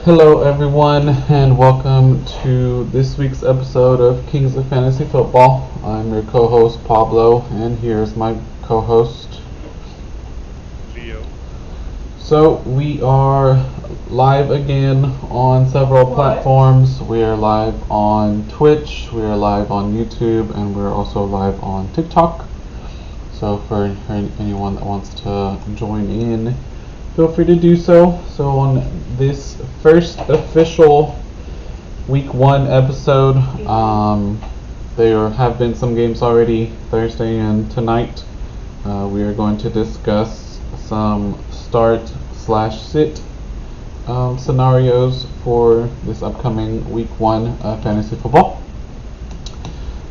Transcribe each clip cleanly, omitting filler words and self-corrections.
Hello, everyone, and welcome to this week's episode of Kings of Fantasy Football. I'm your co-host Pablo, and here's my co-host Leo. So we are live again on several platforms. We are live on Twitch, we are live on YouTube, and we're also live on TikTok. So for anyone that wants to join in, feel free to do so. So on this first official week 1 episode, there have been some games already Thursday and tonight. We are going to discuss some start/sit scenarios for this upcoming week 1 fantasy football.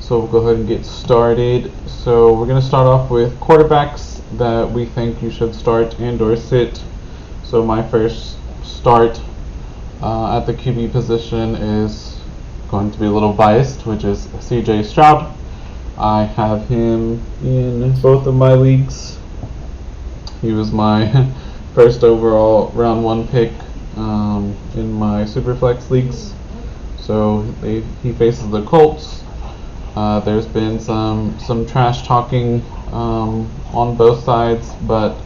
So we'll go ahead and get started. So we're going to start off with quarterbacks that we think you should start and or sit. So my first start at the QB position is going to be a little biased, which is CJ Stroud. I have him in both of my leagues. He was my first overall round 1 pick in my Superflex leagues. So he faces the Colts. There's been some trash talking on both sides, but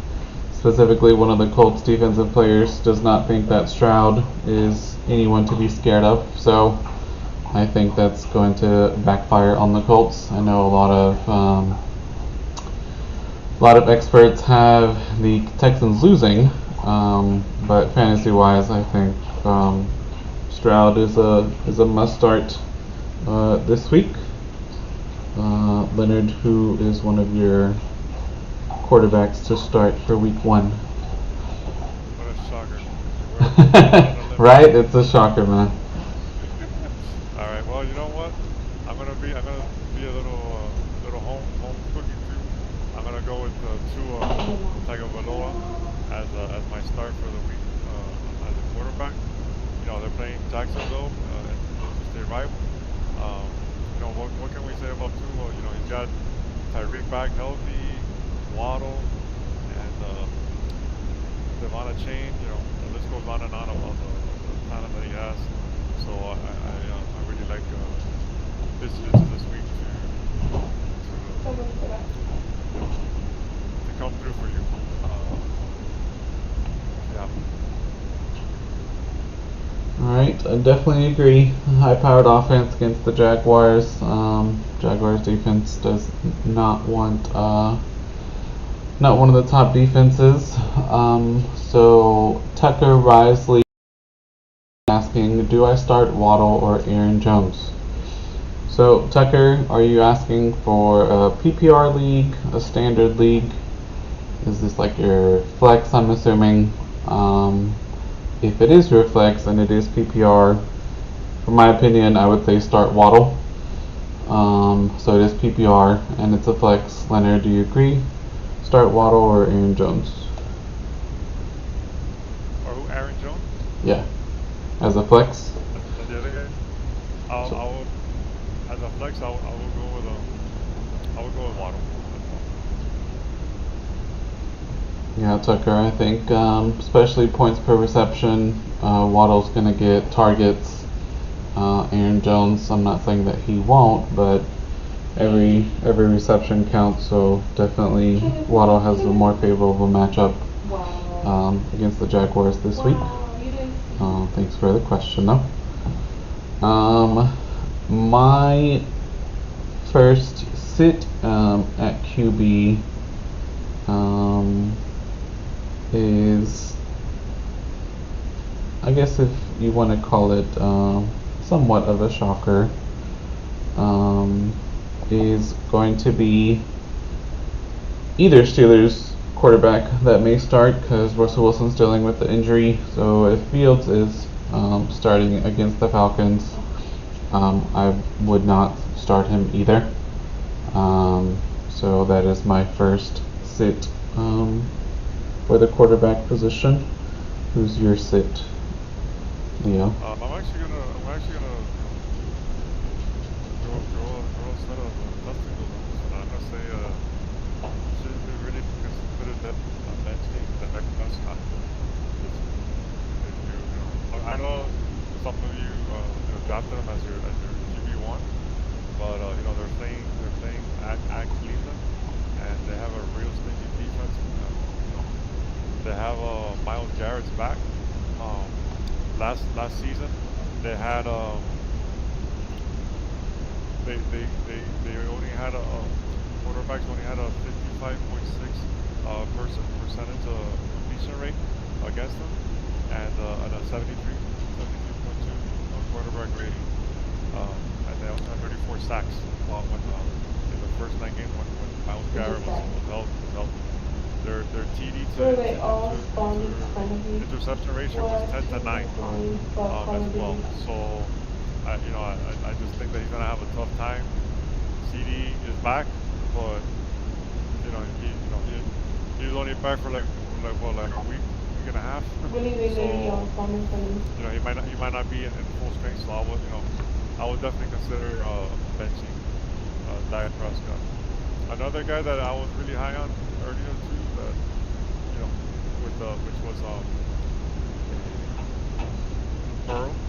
specifically one of the Colts defensive players does not think that Stroud is anyone to be scared of. So I think that's going to backfire on the Colts. I know a lot of experts have the Texans losing, but fantasy-wise, I think Stroud is a must-start this week. Leonard, who is one of your quarterbacks to start for week 1? What a shocker. Right? It's a shocker, man. Alright, well, you know what? I'm gonna be a little home cookie too. I'm gonna go with Tua Tagovailoa as my start for the week as a quarterback. You know, they're playing Jacksonville, state rival. You know, what can we say about Tua? You know, he's got Tyreek back healthy, Waddle, and Devon Chain. You know, the list goes on and on about the talent that he has. So I really like this week to come through for you. Yeah. Alright, I definitely agree. High-powered offense against the Jaguars. Jaguars defense does not want not one of the top defenses. So Tucker Risley asking, do I start Waddle or Aaron Jones? So Tucker, are you asking for a PPR league, a standard league? Is this like your flex, I'm assuming? If it is your flex and it is PPR, from my opinion, I would say start Waddle. So it is PPR and it's a flex. Leonard, do you agree? Start Waddle or Aaron Jones? Or who? Aaron Jones? Yeah, as a flex. That's the other guy. I will, as a flex, I will go with Waddle. Yeah, Tucker, I think especially points per reception, Waddle's going to get targets. Aaron Jones, I'm not saying that he won't, but every reception counts, so definitely Waddle has a more favorable matchup against the Jaguars this week. Thanks for the question, though. My first sit at QB is, I guess if you want to call it somewhat of a shocker, is going to be either Steelers quarterback that may start because Russell Wilson's dealing with the injury. So if Fields is starting against the Falcons, I would not start him either. So that is my first sit for the quarterback position. Who's your sit, Leo? I'm actually gonna draw a set of testicles on this one. I'm gonna say should be really considered that bench team that that's not. If you know, I know back. Um, last season, they had they only had quarterbacks only had a 55.6 percentage completion rate against them, and a 73.2 quarterback rating. And they also had 34 sacks when in the first 9 games when Miles Garrett was healthy. Their TD to interception ratio was 10-9 as well. So I just think that he's gonna have a tough time. CD is back, but he was only back for like a week and a half. So he might not be in full strength. So I would definitely consider benching Dak Prescott. Another guy that I was really high on earlier too, that which was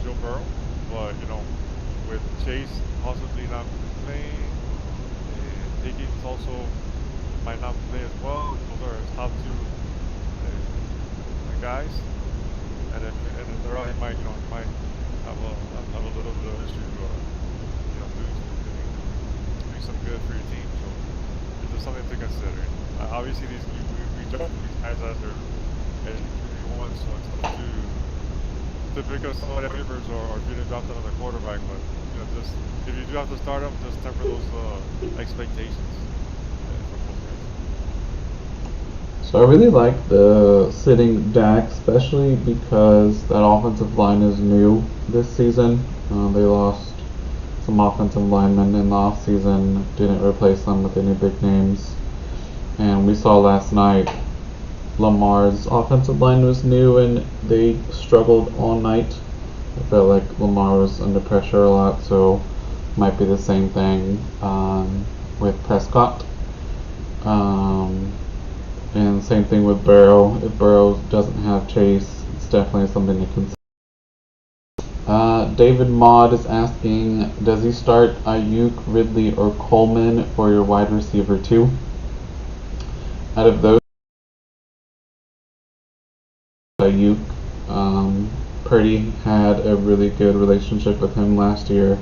Joe Burrow, but with Chase possibly not playing, Higgins also might not play as well. Those are his top two guys, and if they're all, he might have a little bit of issue doing some good for your team. So it's just something to consider. Obviously, we judge these guys as their QB1, so it's tough to pick up somebody waivers or if you didn't draft another quarterback. But just if you do have to start them, just temper those expectations for both guys. So I really like the sitting Dak, especially because that offensive line is new this season. They lost some offensive linemen in the offseason, didn't replace them with any big names. And we saw last night Lamar's offensive line was new and they struggled all night. I felt like Lamar was under pressure a lot, so might be the same thing with Prescott. And same thing with Burrow. If Burrow doesn't have Chase, it's definitely something to consider. David Maud is asking, does he start Ayuk, Ridley, or Coleman for your wide receiver 2? Out of those, Ayuk. Purdy had a really good relationship with him last year.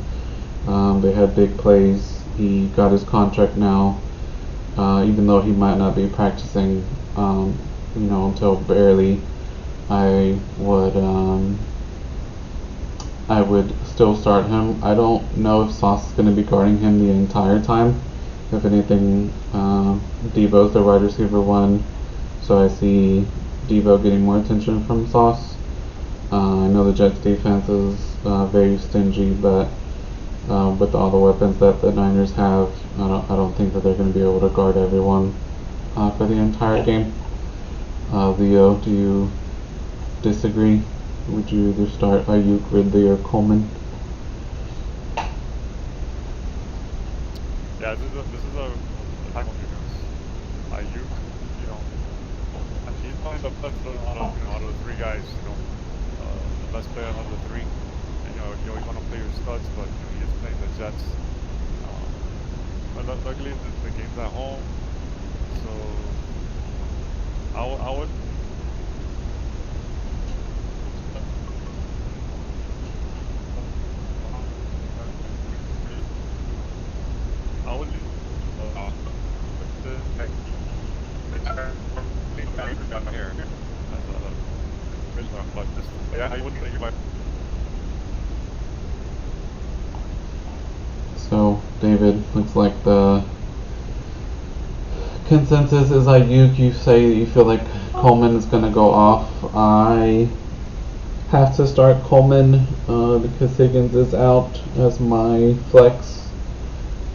They had big plays. He got his contract now, even though he might not be practicing, until barely. I would still start him. I don't know if Sauce is going to be guarding him the entire time. If anything, Devo's the wide receiver 1, so I see Devo getting more attention from Sauce. I know the Jets defense is very stingy, but with all the weapons that the Niners have, I don't think that they're going to be able to guard everyone for the entire game. Leo, do you disagree? Would you either start Ayuk, Ridley, or Coleman? Yeah, this is a time of because Ayuk, he's probably the best out of the three guys, the best player out of the three. And you always want to play your studs, but he is playing the Jets. But luckily the game's at home, so I would. So, David, looks like the consensus is Ayuk. You say that you feel like Coleman is going to go off. I have to start Coleman because Higgins is out as my flex.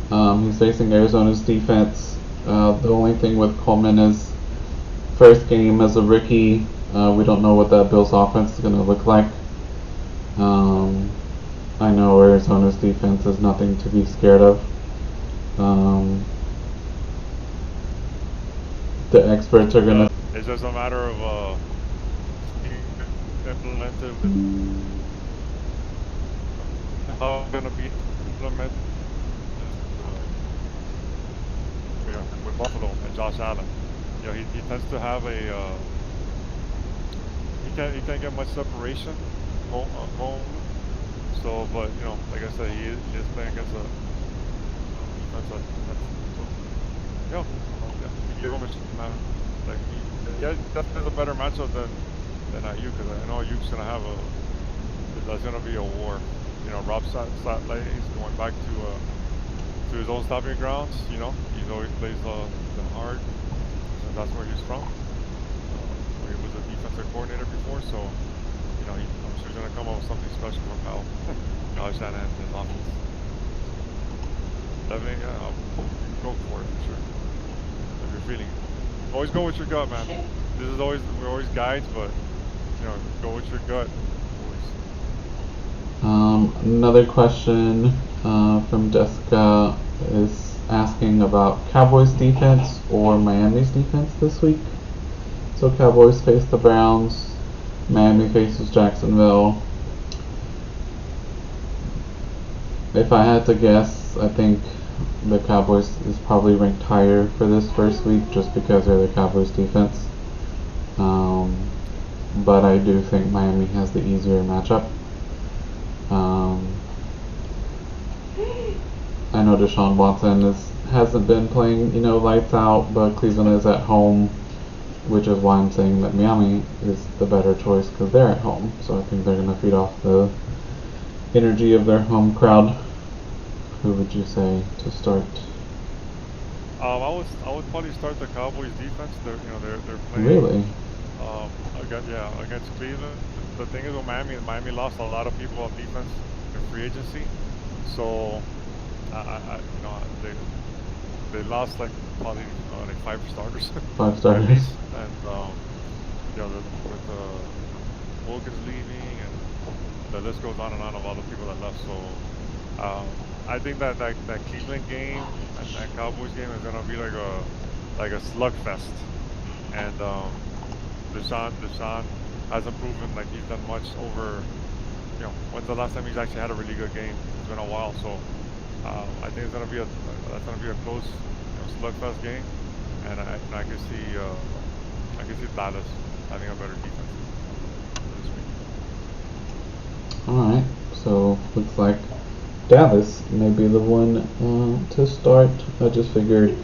He's facing Arizona's defense. The only thing with Coleman is first game as a rookie. We don't know what that Bills offense is going to look like. I know Arizona's defense is nothing to be scared of. The experts are going to... It's just a matter of implemented how it's going to be implemented with Buffalo and Josh Allen. He tends to have he can't get much separation home. So, but you know, like I said, he is playing against a defense that's yeah, you give him a man. Like he definitely has a better matchup than Ayuk, because I know Ayuk's gonna have a that's gonna be a war. You know, Rob Satley is going back to his old stopping grounds. You know, he's always plays the hard, since that's where he's from. Where he was a defensive coordinator before, so you know, I'm sure he's gonna come up with something special from Kyle Shanahan and his offense. Definitely, yeah, I'll go for it for sure. If you're feeling it. Always go with your gut, man. This is we're always guides, but you know, go with your gut. Another question from Jessica is asking about Cowboys defense or Miami's defense this week. So Cowboys face the Browns, Miami faces Jacksonville. If I had to guess, I think the Cowboys is probably ranked higher for this first week just because they're the Cowboys defense. But I do think Miami has the easier matchup. I know Deshaun Watson hasn't been playing, lights out, but Cleveland is at home, which is why I'm saying that Miami is the better choice because they're at home. So I think they're going to feed off the energy of their home crowd. Who would you say to start? I would probably start the Cowboys defense. They're playing. Really? Against Cleveland. The thing is with Miami lost a lot of people on defense in free agency. So, they lost like probably like 5 starters. 5 starters. At least. And with Wilkins leaving, and the list goes on and on of all the people that left. So, I think that Cleveland game and that Cowboys game is gonna be like a slugfest. And Deshaun hasn't proven like he's done much over. When's the last time he's actually had a really good game? It's been a while. So I think it's gonna be a close slugfest game, and I can see Dallas having a better defense this week. All right, so looks like Dallas may be the one to start. I just figured,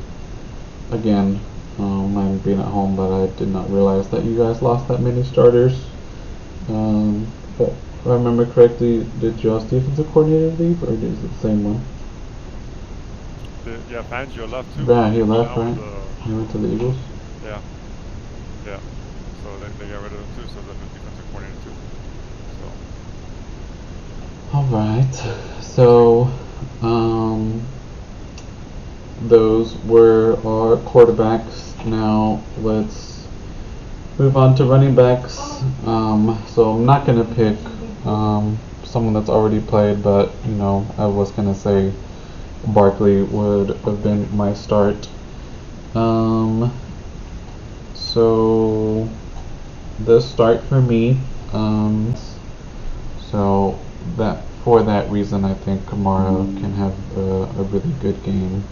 again, Miami being at home, but I did not realize that you guys lost that many starters. But if I remember correctly, did y'all's defensive coordinator leave, or is it the same one? Fangio left too. Yeah, he left, right? He went to the Eagles. Yeah. So they got rid of him too. So the new defensive coordinator too. So. All right. So, those were our quarterbacks. Now let's move on to running backs. So I'm not gonna pick someone that's already played, but I was gonna say Barkley would have been my start. So the start for me. So that. For that reason, I think Kamara can have a really good game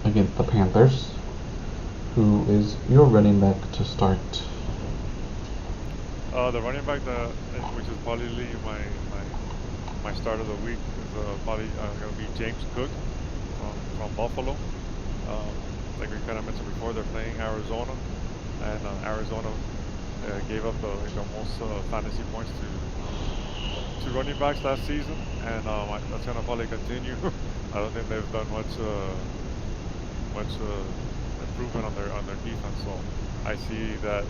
against the Panthers. Who is your running back to start? The running back which is probably my start of the week is probably going to be James Cook from Buffalo. Like we kind of mentioned before, they're playing Arizona, and Arizona gave up the most fantasy points to running backs last season, and that's gonna probably continue. I don't think they've done much improvement on their defense. So I see that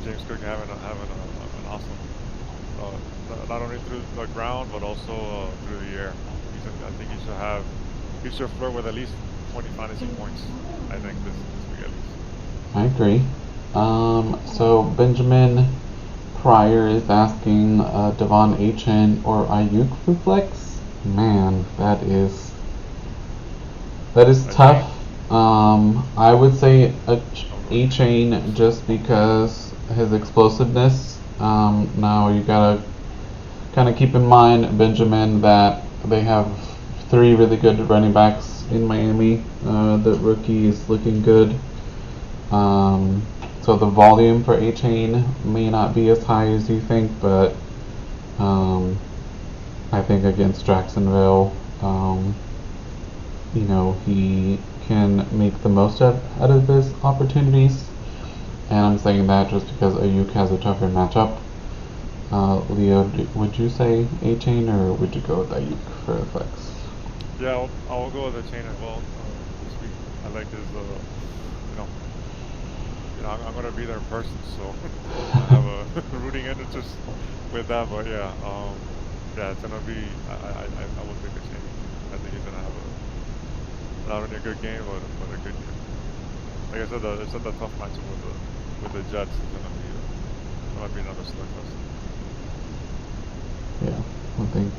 James Cook having an awesome not only through the ground but also through the air. I think he should flirt with at least 20 fantasy points. I think this week at least. I agree. So Benjamin Pryor is asking Devon Achane or Ayuk for flex. Man, that is tough. I would say Achane just because his explosiveness. Now you gotta kind of keep in mind, Benjamin, that they have 3 really good running backs in Miami. The rookie is looking good. so the volume for A-Chain may not be as high as you think, but I think against Jacksonville, he can make the most out of his opportunities. And I'm saying that just because Ayuk has a tougher matchup. Leo, would you say A-Chain or would you go with Ayuk for the flex? Yeah, I'll go with the chain as well this week. I like his, I'm gonna be there in person, so I have a rooting interest with that. But yeah, it's gonna be. I will take the chain. I think he's gonna have not only a good game, but a good game. Like I said, it's a tough matchup with the Jets. It's gonna be another slugfest. Yeah, I think,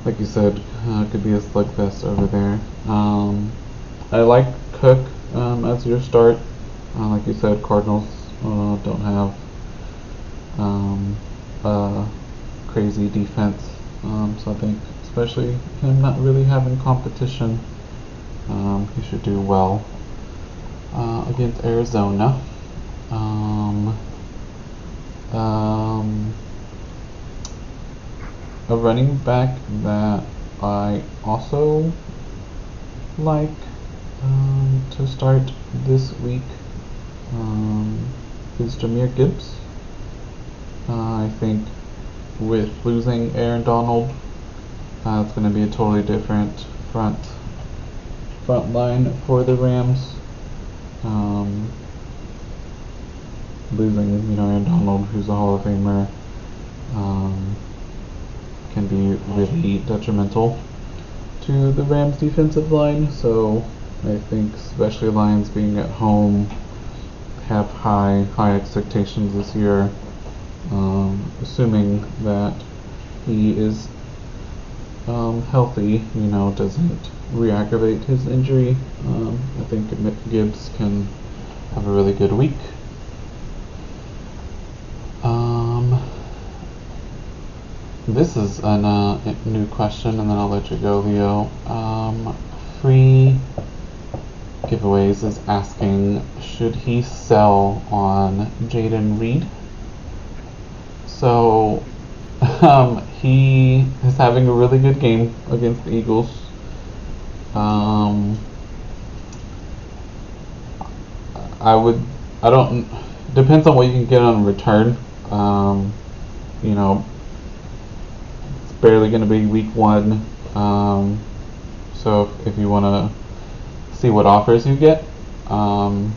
like you said, could be a slugfest over there. I like Cook as your start. Like you said, Cardinals don't have a crazy defense, so I think, especially him not really having competition, he should do well against Arizona. A running back that I also like to start this week is Jahmyr Gibbs. I think with losing Aaron Donald, it's going to be a totally different front line for the Rams. Losing, Aaron Donald, who's a Hall of Famer, can be really detrimental to the Rams' defensive line. So I think, especially Lions being at home, have high expectations this year. Assuming that he is healthy, doesn't re-aggravate his injury. I think Gibbs can have a really good week. This is a new question, and then I'll let you go, Leo. Free Giveaways is asking, should he sell on Jaden Reed? So, he is having a really good game against the Eagles. Depends on what you can get on return. It's barely going to be week 1. So if you want to see what offers you get, I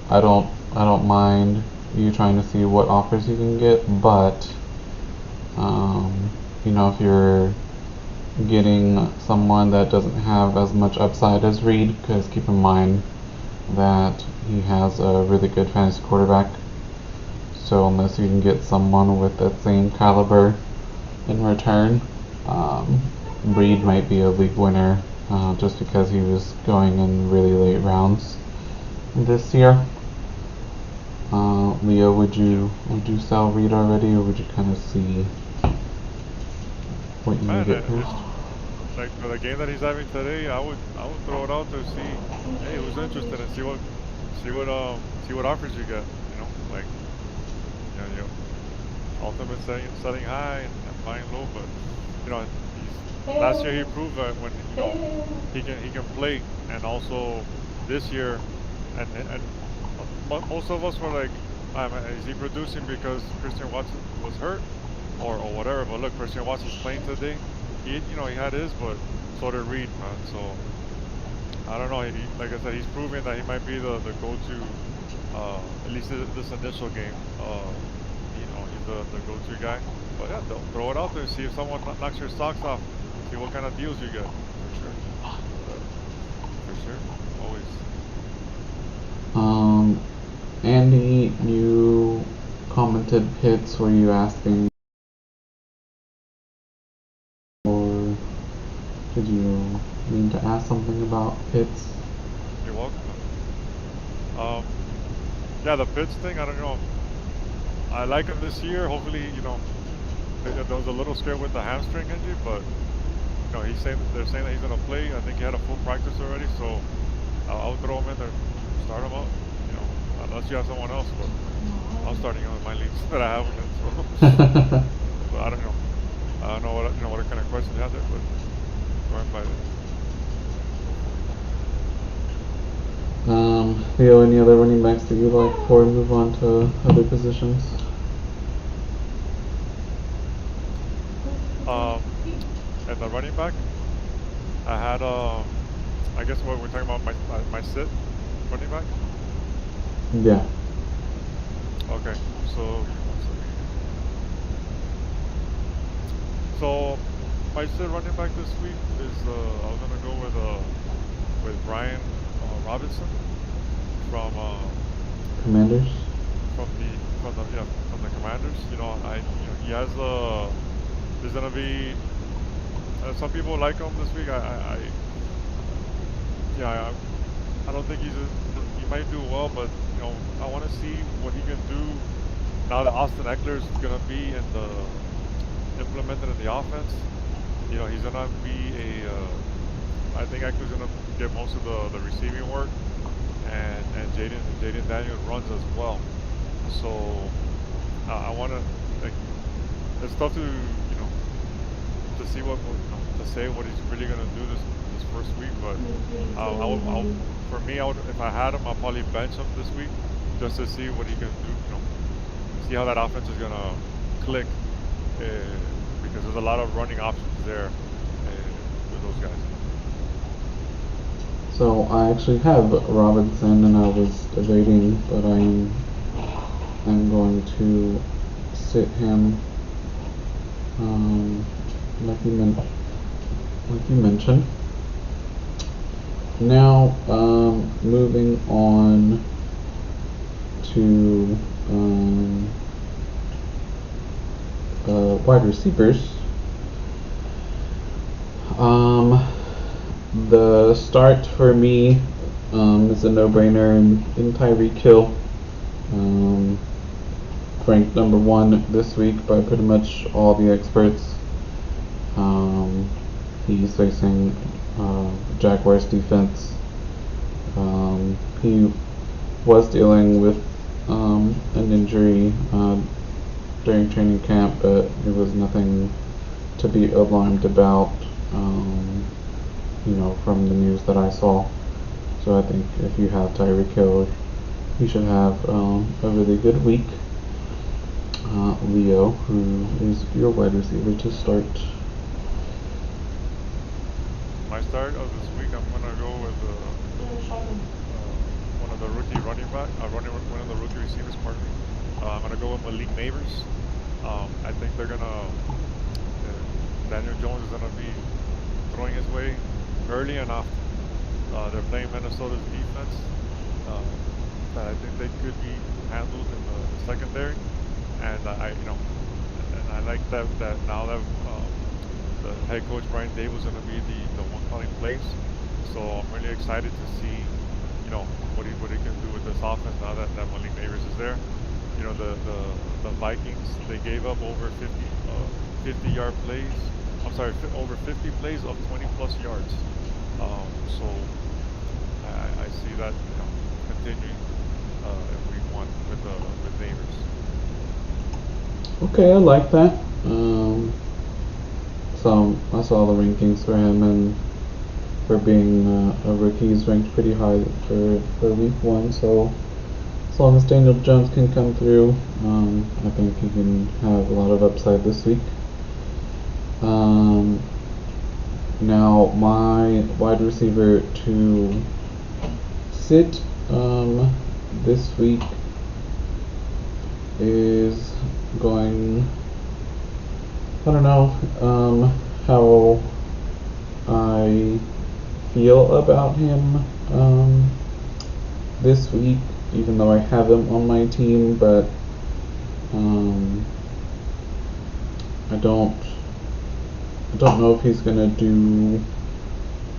don't mind you trying to see what offers you can get, but if you're getting someone that doesn't have as much upside as Reed, because keep in mind that he has a really good fantasy quarterback. So unless you can get someone with that same caliber in return, Reed might be a league winner just because he was going in really late rounds this year. Leo, would you sell Reed already, or would you kind of see what you can get first? Like for the game that he's having today, I would throw it out there, see, hey, who's interested, and see what offers you get. Ultimate selling high and buying low, but last year he proved that when he can play, and also this year, and most of us were like, is he producing because Christian Watson was hurt or whatever? But look, Christian Watson's playing today. He had his, but so did Reed, man. So I don't know. Like I said, he's proving that he might be the go-to, at least this initial game. He's the go-to guy. But yeah, throw it out there. See if someone knocks your socks off. See what kind of deals you get. For sure. Always. Andy, you commented Pitts. Were you asking, or did you mean to ask something about Pitts? You're welcome. Yeah, the Pitts thing, I don't know. I like him this year. Hopefully, there was a little scare with the hamstring injury, but they're saying that he's gonna play. I think he had a full practice already, so I'll throw him in there, start him up. unless you have someone else, but I'm starting on my leagues that I have them in. So, but I don't know. I don't know what kind of questions you have there, but go ahead by it. Theo, any other running backs that you like before we move on to other positions? And the running back, I had I guess what we're talking about my sit running back. Yeah. Okay, so so my sit running back this week is I was gonna go with Brian Robinson from Commanders. from the Commanders. He has there's gonna be some people like him this week. Yeah, I don't think he might do well, but I want to see what he can do now that Austin Eckler is gonna be implemented in the offense. He's gonna be I think Eckler's gonna get most of the receiving work, and Jaden Daniels runs as well. So I want to like it's tough to see to say what he's really gonna do this first week, but for me, if I had him, I'll probably bench him this week just to see what he can do. See how that offense is gonna click, because there's a lot of running options there with those guys. So I actually have Robinson, and I was debating, but I'm going to sit him. Like you mentioned. Now, moving on to wide receivers. The start for me is a no-brainer in Tyreek Hill. Ranked number 1 this week by pretty much all the experts. He's facing Jaguars defense. He was dealing with an injury during training camp, but it was nothing to be alarmed about, from the news that I saw. So I think if you have Tyreek Hill, you should have a really good week. Leo, who is your wide receiver to start? My start of this week, I'm gonna go with one of the rookie running back, one of the rookie receivers. Pardon me. I'm gonna go with Malik Neighbors. I think they're gonna Daniel Jones is gonna be throwing his way early and often. They're playing Minnesota's defense. That I think they could be handled in the secondary, and I like that now that the head coach Brian Dable is going to be the one calling plays. So I'm really excited to see what he can do with this offense now that Malik Neighbors is there. The Vikings, they gave up over 50-yard plays. I'm sorry, over 50 plays of 20 plus yards. So I see that continuing in week 1 with Neighbors. Okay, I like that. So I saw the rankings for him, and for being a rookie, he's ranked pretty high for week 1. So as long as Daniel Jones can come through, I think he can have a lot of upside this week. Now my wide receiver to sit this week is going. I don't know how I feel about him this week, even though I have him on my team, but I don't know if he's gonna do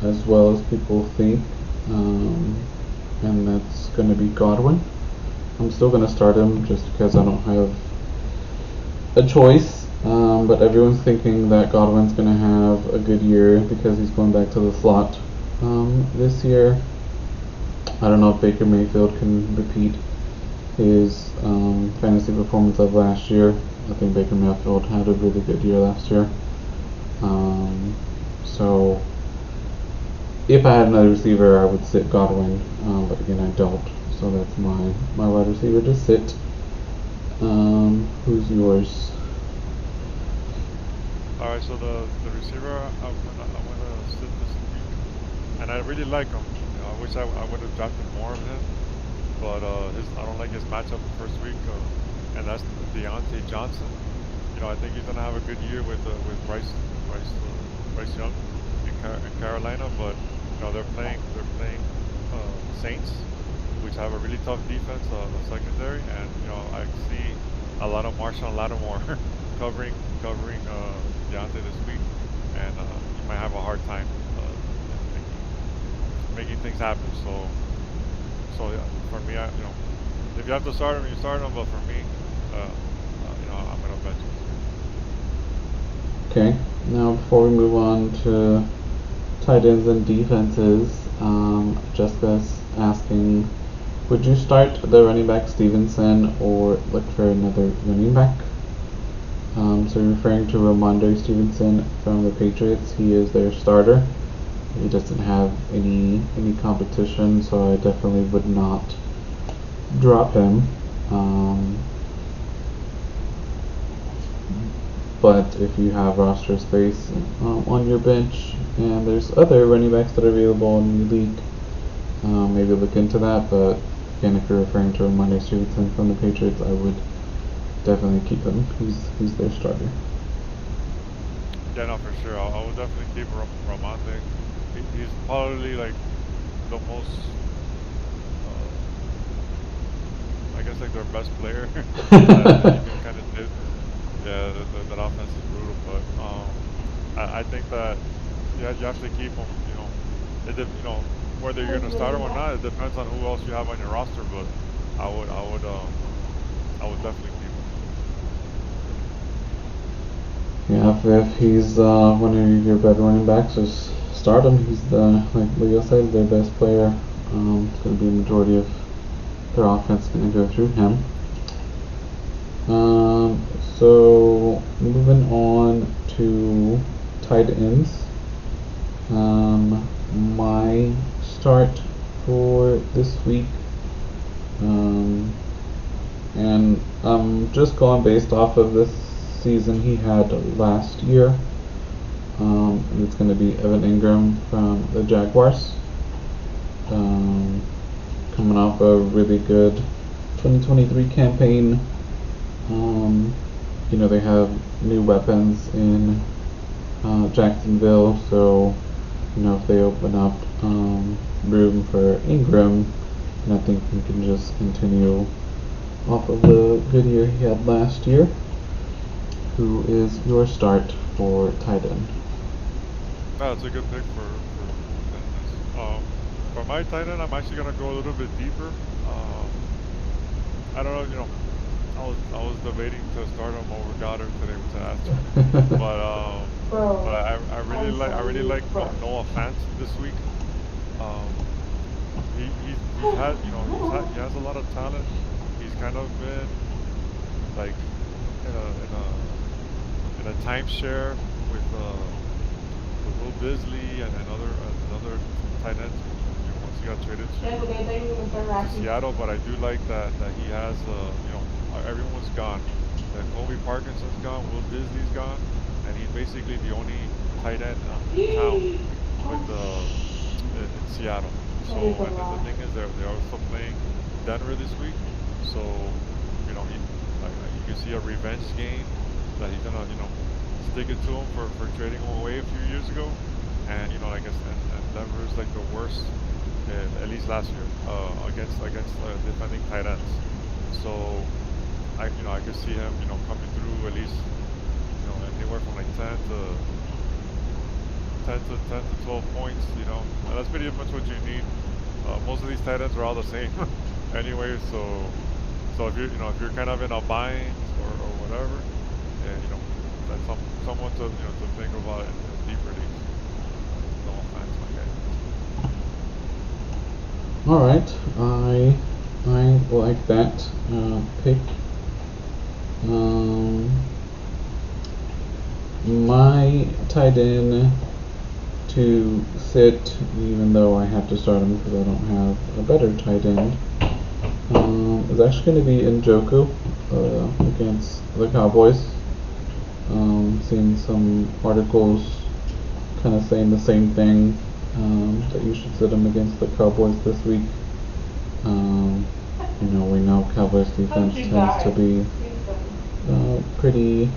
as well as people think, and that's gonna be Godwin. I'm still gonna start him just because I don't have a choice. But everyone's thinking that Godwin's going to have a good year because he's going back to the slot this year. I don't know if Baker Mayfield can repeat his fantasy performance of last year. I think Baker Mayfield had a really good year last year. So if I had another receiver, I would sit Godwin, but again, I don't. So that's my wide receiver to sit. Who's yours? All right, so the receiver I'm gonna sit this week, and I really like him. You know, I wish I would have drafted more of him, but I don't like his matchup the first week, and that's Deontay Johnson. You know, I think he's gonna have a good year with Bryce Young in Carolina, but you know they're playing Saints, which have a really tough defense, secondary, and you know I see a lot of Marshawn Lattimore covering Deontay this week, and he might have a hard time making things happen. So yeah, for me, you know, if you have to start him, you start him. But for me, you know, I'm gonna bet you. Okay. Now before we move on to tight ends and defenses, Jessica's asking, would you start the running back Stevenson or look for another running back? So referring to Ramondre Stevenson from the Patriots, he is their starter. He doesn't have any competition, so I definitely would not drop him. But if you have roster space on your bench and there's other running backs that are available in your league, maybe look into that. But again, if you're referring to Ramondre Stevenson from the Patriots, I would definitely keep him. He's their starter. Yeah, no, for sure. I would definitely keep Ramondre. He's probably like the most, I guess, like their best player that you can kind of do. Yeah, that offense is brutal, but I think that you have to keep him. You know, you know whether you're gonna start him or not, it depends on who else you have on your roster. But I would definitely keep him. Yeah, if he's one of your better running backs, just start him. He's like Leo said, their best player. It's going to be a majority of their offense going to go through him. So moving on to tight ends. My start for this week, and I'm just going based off of this season he had last year. And it's going to be Evan Ingram from the Jaguars. Coming off a really good 2023 campaign. You know, they have new weapons in Jacksonville, so you know if they open up room for Ingram, then I think he can just continue off of the good year he had last year. Who is your start for tight end? That's a good pick for for my tight end. I'm actually gonna go a little bit deeper. I don't know, you know, I was debating to start him over Goddard today with Astor, but I really like Noah Fant this week. He's had, you know, he has a lot of talent. He's kind of been like in a timeshare with Will Disley and another tight end. You know, once he got traded to Seattle, but I do like that he has you know, everyone's gone. Colby Parkinson's gone, Will Disley's gone, and he's basically the only tight end in town with in Seattle. So and the thing is they're also playing Denver this week. So you know you can see a revenge game that he's gonna, you know, stick it to him for trading him away a few years ago, and you know, I guess and Denver is like the worst, at least last year, against defending tight ends. So I could see him, you know, coming through at least, you know, anywhere from like 10 to 12 points, you know, and that's pretty much what you need. Most of these tight ends are all the same anyway, so if you're kind of in a bind or whatever, and you know, that's someone to, you know, to think about in deeper leagues. No offense, my guy. All right, I I like that pick. My tight end to sit, even though I have to start him because I don't have a better tight end, is actually going to be Njoku against the Cowboys. Seen some articles kind of saying the same thing, that you should sit him against the Cowboys this week. We know Cowboys defense tends to be pretty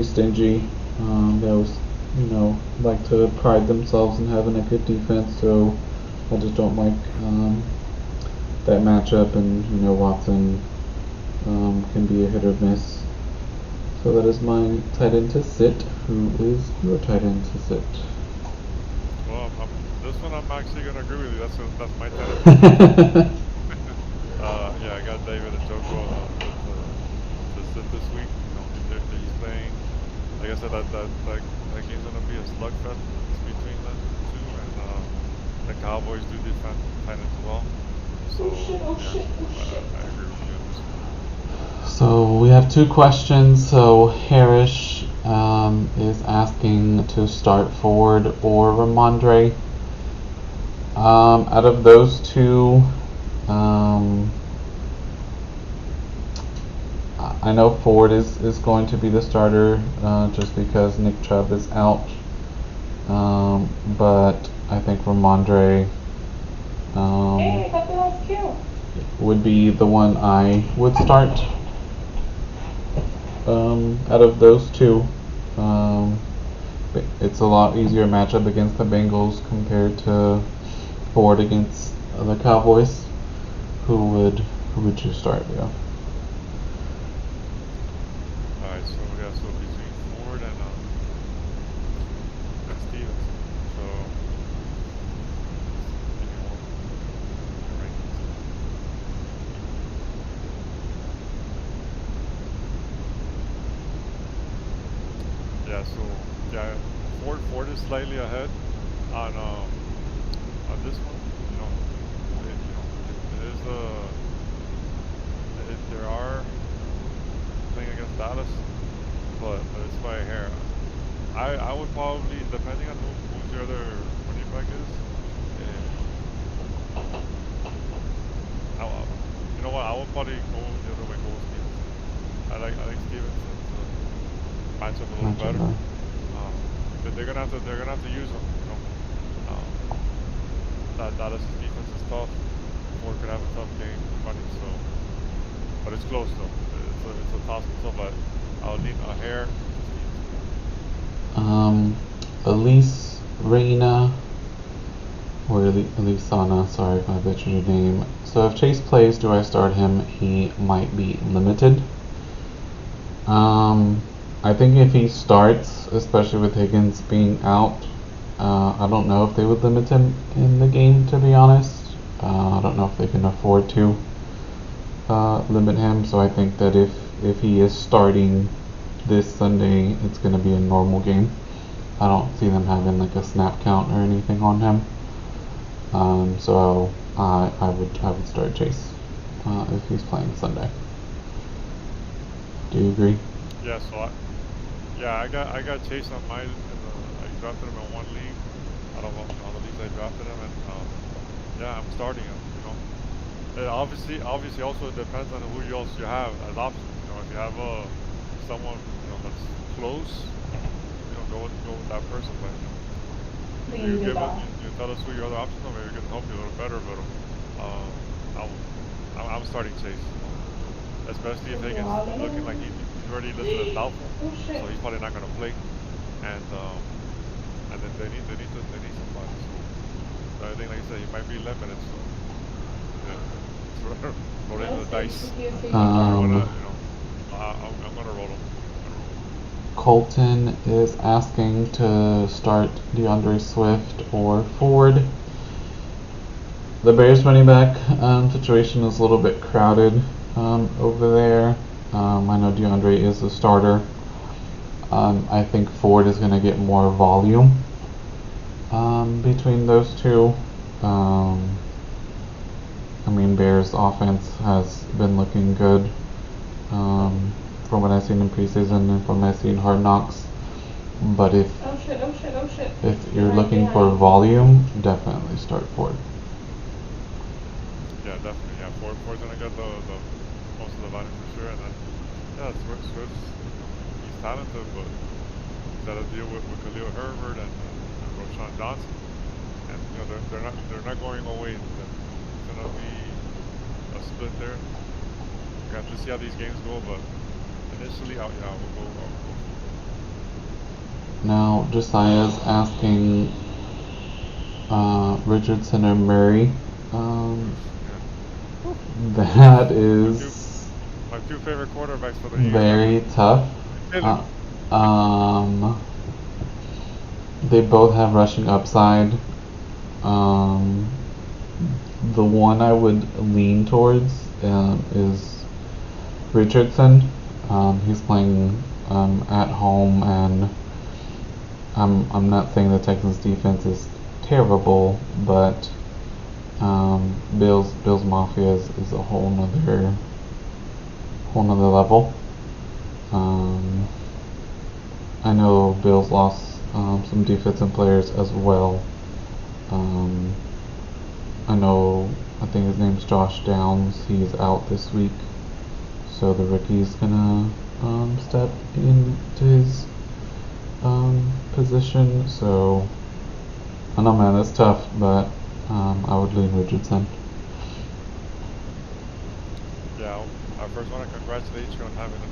stingy. They always, like to pride themselves in having a good defense, so I just don't like that matchup, and Watson can be a hit or miss. So that is my tight end to sit. Who is your tight end to sit? Well, this one I'm actually gonna agree with you. That's my tight end. Yeah, I got David and Joko to sit this week. He's playing. Like I said, that game's gonna be a slugfest between the two, and the Cowboys do defend tight ends well. So I agree with you on this one. So we have two questions. So Harris is asking to start Ford or Ramondre. Out of those two, I know Ford is going to be the starter just because Nick Chubb is out. But I think Ramondre would be the one I would start out of those two. It's a lot easier matchup against the Bengals compared to Ford against the Cowboys. Who would you start, Leo? Alright, so we got between Ford and Stevens. So give me one. Yeah, so yeah, Ford is slightly ahead on this one. There are playing against Dallas, but it's by a hair. I would probably, depending on who's the other running back is, you know what? I would probably go the other way, go with Stevens. I like Stevens. Match up a little better. They're gonna have to use him. That Dallas' defense is tough. Ford could have a tough game running, so. But it's close though. It's a toss up, but I'll need a hair. Elise Reina, or Elisana, sorry if I butchered your name. So if Chase plays, do I start him? He might be limited. I think if he starts, especially with Higgins being out, I don't know if they would limit him in the game, to be honest. I don't know if they can afford to limit him, so I think that if he is starting this Sunday, it's going to be a normal game. I don't see them having like a snap count or anything on him. So I would start Chase if he's playing Sunday. Do you agree? Yeah, I got Chase on mine. I drafted him in one league. Out of all the leagues I drafted him, and yeah, I'm starting him. It obviously also depends on who else you have as options. If you have someone that's close, go with that person. But you tell us who your other options are. Maybe we can help you a little better. But I'm starting Chase, especially if Higgins is looking like he's already listed as doubtful, so he's probably not going to play. And then they need somebody. So I think, like I said, he might be limited. So yeah. Roll into the dice. I'm gonna roll them. Colton is asking to start DeAndre Swift or Ford. The Bears running back situation is a little bit crowded over there. I know DeAndre is the starter. I think Ford is going to get more volume between those two. I mean, Bears offense has been looking good from what I've seen in preseason and from what I've seen in Hard Knocks. But if if you're looking for volume, definitely start Ford. Yeah, definitely. Yeah, Ford's gonna get the most of the volume for sure, and then yeah, Swift's he's talented, but he's got to deal with Khalil Herbert and Roshan Johnson, and they're not going away. It's gonna be a split there. We have to see how these games go, but initially, we'll go. Now, Josiah's asking Richardson or Murray. That is my two favorite quarterbacks for the year. Very tough. They both have rushing upside. The one I would lean towards is Richardson. He's playing at home, and I'm not saying the Texans defense is terrible, but Bills Mafia is a whole nother level. I know Bills lost some defensive players as well. I think his name's Josh Downs. He's out this week, so the rookie's gonna step into his position. So I know, man, it's tough, but I would lean Richardson. Yeah, I first want to congratulate you on having a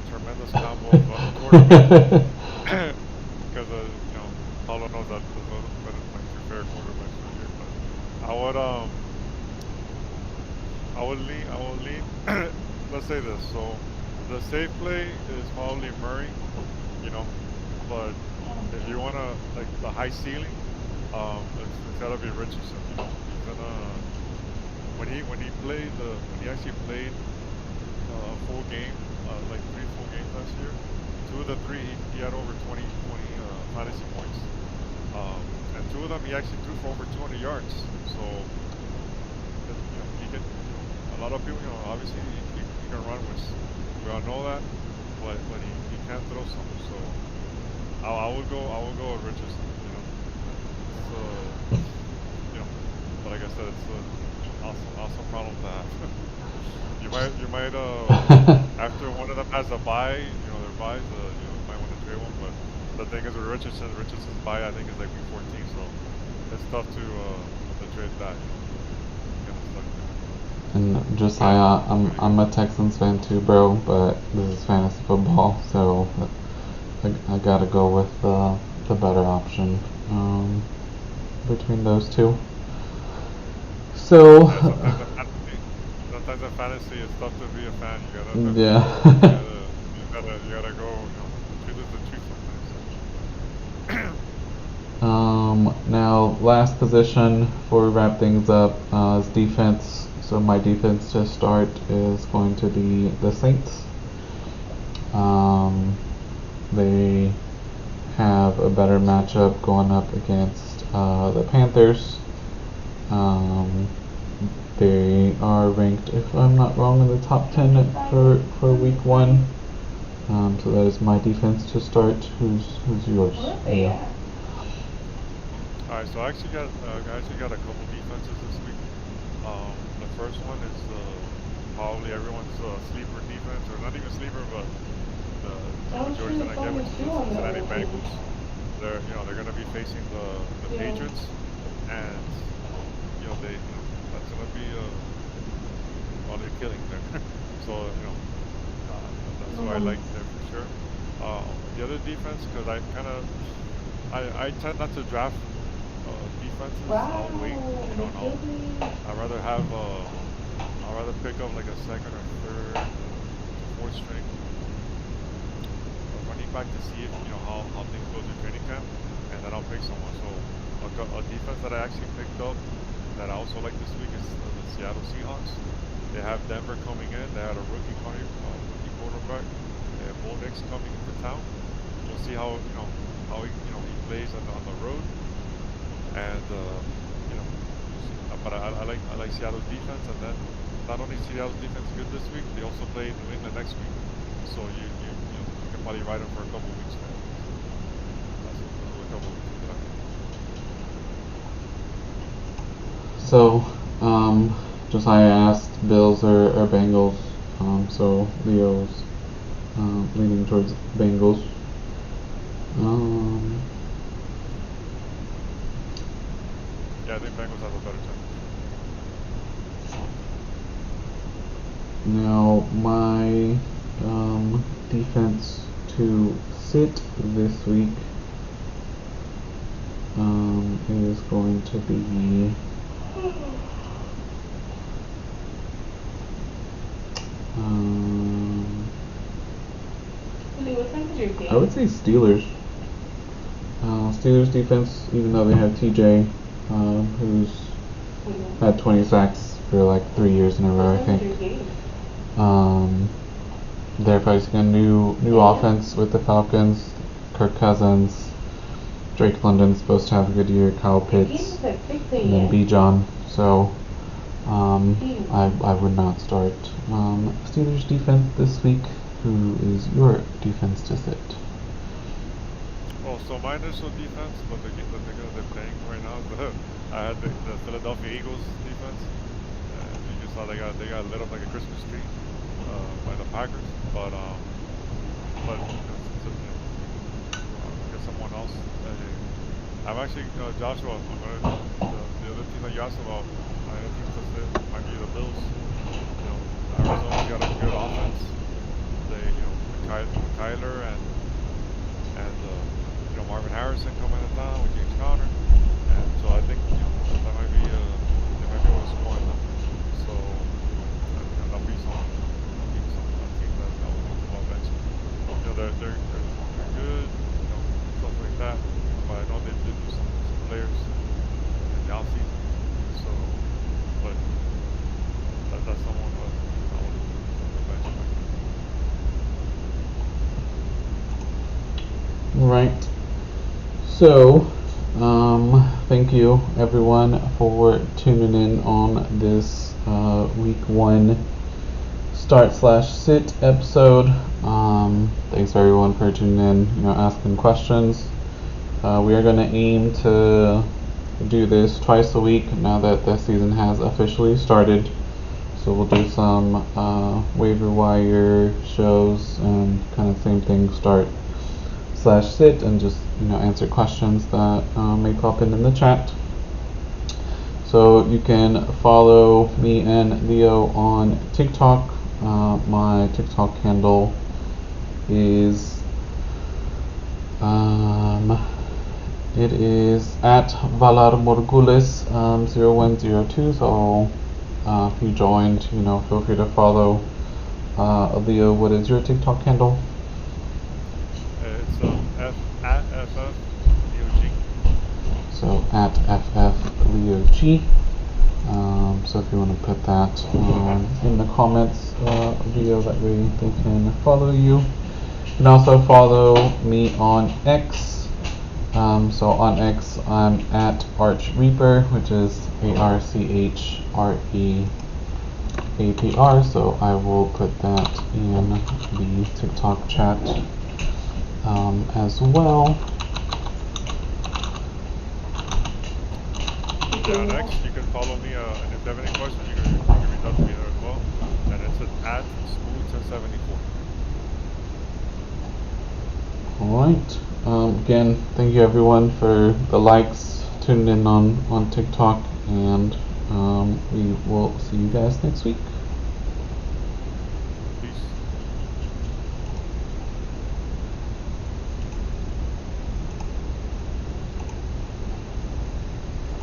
tremendous combo of quarterbacks. Because Paulo knows that those are my two favorite quarterbacks for the year. But I would lean. Let's say this. So the safe play is probably Murray, but if you wanna like the high ceiling, it's gotta be Richardson. He's gonna when he actually played a full game, like 3 full games last year. 2 of the 3 he had over 20 fantasy points, and 2 of them he actually threw for over 200 yards. So he can. A lot of people, obviously he can run, which we all know that, but he can't throw some. So I would go with Richardson. But like I said, it's an awesome problem to have. You might after one of them has a bye, their buys, you might want to trade one. But the thing is with Richardson's bye I think is like week 14, so it's tough to trade that. And Josiah, I'm a Texans fan too, bro, but this is fantasy football, so I gotta go with the better option between those two. So sometimes in fantasy it's tough to be a fan. You gotta go. The truth is the truth sometimes. Now last position before we wrap things up is defense. So my defense to start is going to be the Saints. They have a better matchup going up against the Panthers. They are ranked, if I'm not wrong, in the top 10 for week 1. So that is my defense to start. Who's yours? Yeah. Alright, so I actually got a couple defenses this week. The first one is probably everyone's sleeper defense, or not even sleeper, but the majority's gonna get, which is the Cincinnati Bengals. They're gonna be facing the Patriots, and that's gonna be they're killing them. So that's what I like there for sure. The other defense, because I tend not to draft defenses. I'll wait, I'd rather pick up like a second or third, fourth string running back to see if how things go through training camp, and then I'll pick someone. So a defense that I actually picked up that I also like this week is the Seattle Seahawks. They have Denver coming in. They had a rookie quarterback. They have Bo Nix coming into town. We'll see how he plays on the road. And but I like like Seattle's defense, and then not only Seattle's defense good this week, they also play New England next week. So you can probably ride them for a couple weeks there. Those are a couple weeks that I think. So, Josiah asked Bills or Bengals. So Leo's leaning towards Bengals. Yeah, I think Bengals have a better chance. Now my defense to sit this week is going to be I would say Steelers. Steelers defense, even though they have TJ, who's had 20 sacks for like 3 years in a row, I think. They're facing a new offense with the Falcons. Kirk Cousins, Drake London's supposed to have a good year. Kyle Pitts, and then Bijan. So I would not start Steelers defense this week. Who is your defense to sit? Well, so my initial defense, but the game that they're playing right now, I had the Philadelphia Eagles defense. You just saw they got lit up like a Christmas tree by the Packers, but get someone else. I'm actually Joshua. The other team that you asked about, my other team to sit might be the Bills. Arizona's got a good offense. They, Kyler and Marvin Harrison coming in town with James Conner, and so I think that might be they might be able to score on them. So that'll be some team that I will think about benching. They're good, stuff like that. But I know they did lose some players in the offseason. So, but that's someone that I would bench. Right. So, thank you everyone for tuning in on this week 1 start/sit episode. Thanks everyone for tuning in, asking questions. We are going to aim to do this twice a week now that the season has officially started. So we'll do some waiver wire shows and kind of same thing, start/sit, and just answer questions that may pop in the chat. So you can follow me and Leo on TikTok. My TikTok handle is it is at valarmorgulis 0102. So if you joined, feel free to follow. Leo, what is your TikTok handle? It's at FFLeoG. So at FFLeoG. So if you want to put that in the comments, Leo, that way they can follow you. You can also follow me on X. So on X, I'm at reapr, which is ARCHREAPR. So I will put that in the TikTok chat as well. Yeah, next you can follow me, and if you have any questions, you can reach out to me there as well. And it's at smooth1074. Alright. Again, thank you everyone for the likes, tuning in on TikTok, and we will see you guys next week.